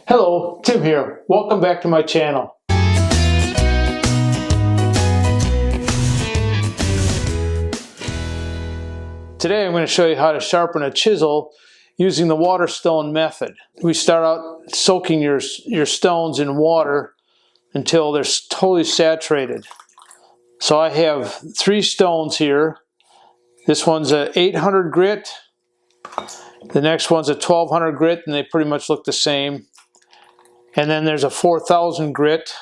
Hello, Tim here. Welcome back to my channel. Today I'm going to show you how to sharpen a chisel using the Waterstone method. We start out soaking your stones in water until they're totally saturated. So I have 3 stones here. This one's a 800 grit. The next one's a 1200 grit, and they pretty much look the same. And then there's a 4000 grit,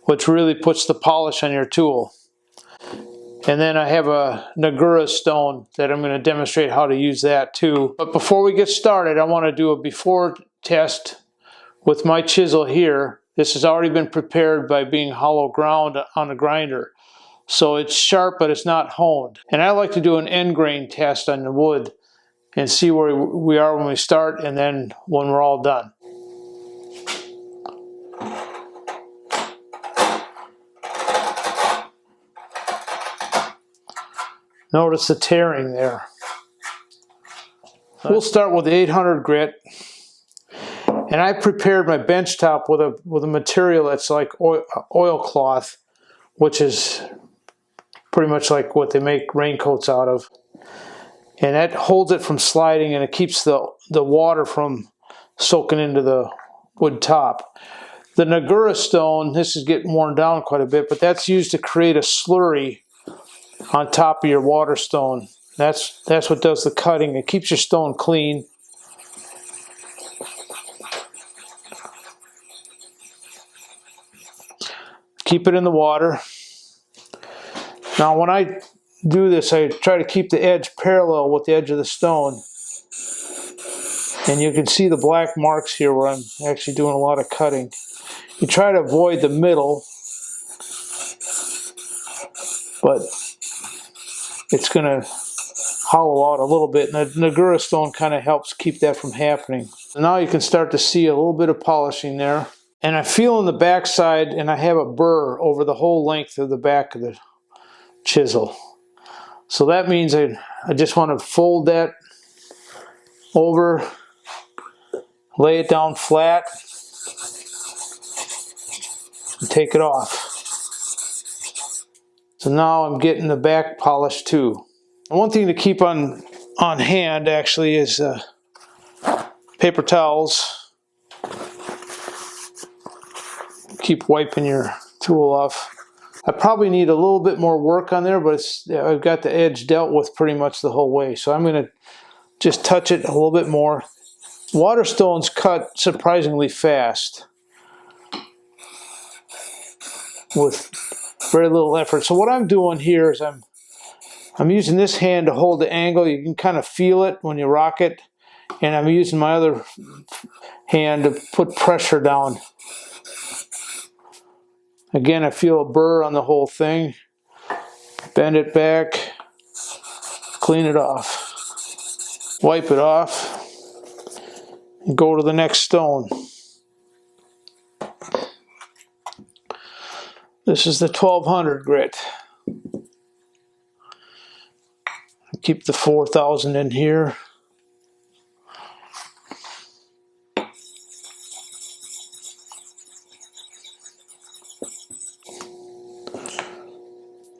which really puts the polish on your tool. And then I have a Nagura stone that I'm going to demonstrate how to use that too. But before we get started, I want to do a before test with my chisel here. This has already been prepared by being hollow ground on a grinder. So it's sharp, but it's not honed. And I like to do an end grain test on the wood and see where we are when we start and then when we're all done. Notice the tearing there. We'll start with the 800 grit. And I prepared my bench top with a material that's like oilcloth, which is pretty much like what they make raincoats out of. And that holds it from sliding, and it keeps the water from soaking into the wood top. The Nagura stone, this is getting worn down quite a bit, but that's used to create a slurry on top of your Waterstone. That's what does the cutting. It keeps your stone clean. Keep it in the water. Now when I do this, I try to keep the edge parallel with the edge of the stone. And you can see the black marks here where I'm actually doing a lot of cutting. You try to avoid the middle, but it's going to hollow out a little bit, and the Nagura stone kind of helps keep that from happening. So now you can start to see a little bit of polishing there. And I feel on the back side, and I have a burr over the whole length of the back of the chisel. So that means I just want to fold that over, lay it down flat, and take it off. So now I'm getting the back polished too. One thing to keep on hand actually is paper towels. Keep wiping your tool off. I probably need a little bit more work on there, but I've got the edge dealt with pretty much the whole way. So I'm going to just touch it a little bit more. Waterstones cut surprisingly fast with very little effort. So what I'm doing here is I'm using this hand to hold the angle. You can kind of feel it when you rock it. And I'm using my other hand to put pressure down. Again, I feel a burr on the whole thing. Bend it back. Clean it off. Wipe it off. And go to the next stone. This is the 1200 grit. Keep the 4000 in here.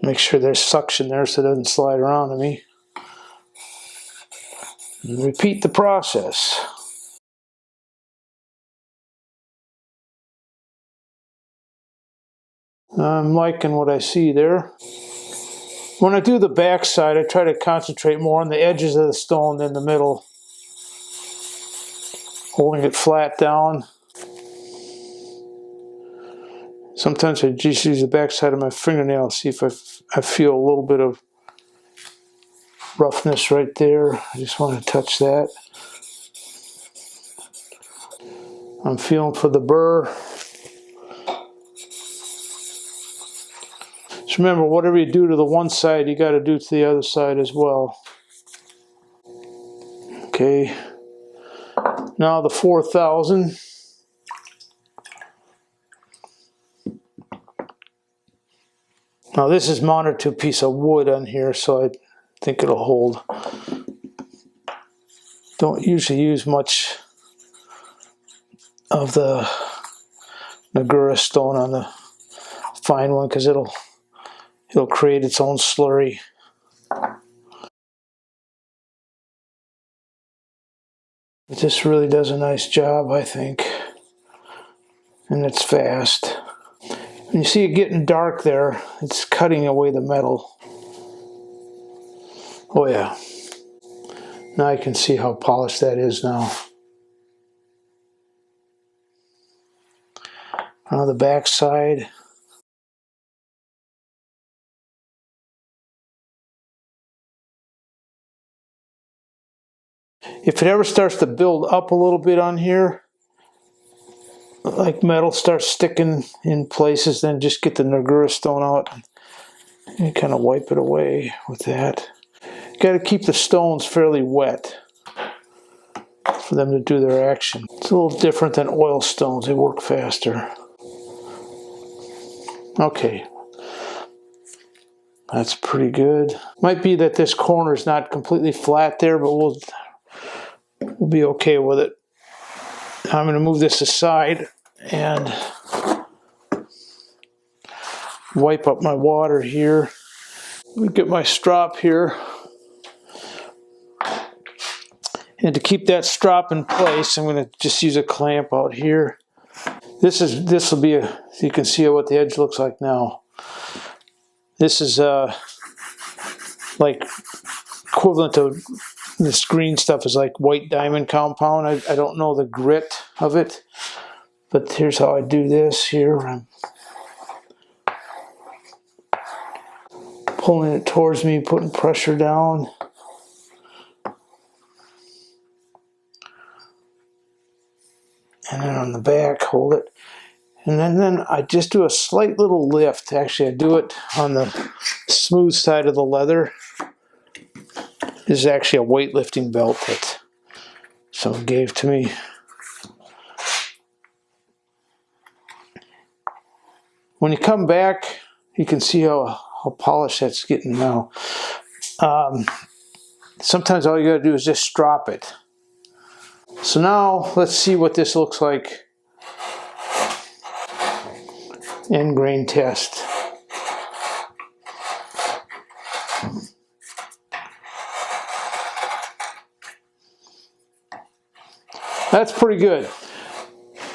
Make sure there's suction there so it doesn't slide around on me. And repeat the process. I'm liking what I see there. When I do the back side, I try to concentrate more on the edges of the stone than the middle. Holding it flat down. Sometimes I just use the back side of my fingernail, see if I feel a little bit of roughness right there. I just want to touch that. I'm feeling for the burr. Just remember, whatever you do to the one side, you got to do to the other side as well. Okay. Now the 4000. Now this is mounted to a piece of wood on here, so I think it'll hold. Don't usually use much of the Nagura stone on the fine one, because it'll create its own slurry. It just really does a nice job, I think, and it's fast. When you see it getting dark there, it's cutting away the metal. Oh yeah. Now you can see how polished that is now. On the back side. If it ever starts to build up a little bit on here, like metal starts sticking in places, then just get the Nagura stone out and kind of wipe it away with that. You got to keep the stones fairly wet for them to do their action. It's a little different than oil stones. They work faster. Okay. That's pretty good. Might be that this corner is not completely flat there, but we'll be okay with it. I'm going to move this aside and wipe up my water here. Let me get my strop here. And to keep that strop in place, I'm going to just use a clamp out here. This will be you can see what the edge looks like now. This is like equivalent to this green stuff is like white diamond compound. I don't know the grit of it, but here's how I do this here. I'm pulling it towards me, putting pressure down. And then on the back, hold it. And then I just do a slight little lift. Actually, I do it on the smooth side of the leather. This is actually a weightlifting belt that someone gave to me. When you come back, you can see how polished that's getting now. Sometimes all you gotta do is just strop it. So now let's see what this looks like. End grain test. That's pretty good.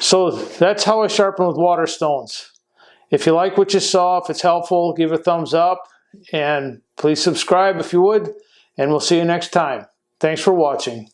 So that's how I sharpen with Waterstones. If you like what you saw, if it's helpful, give it a thumbs up, and please subscribe if you would, and we'll see you next time. Thanks for watching.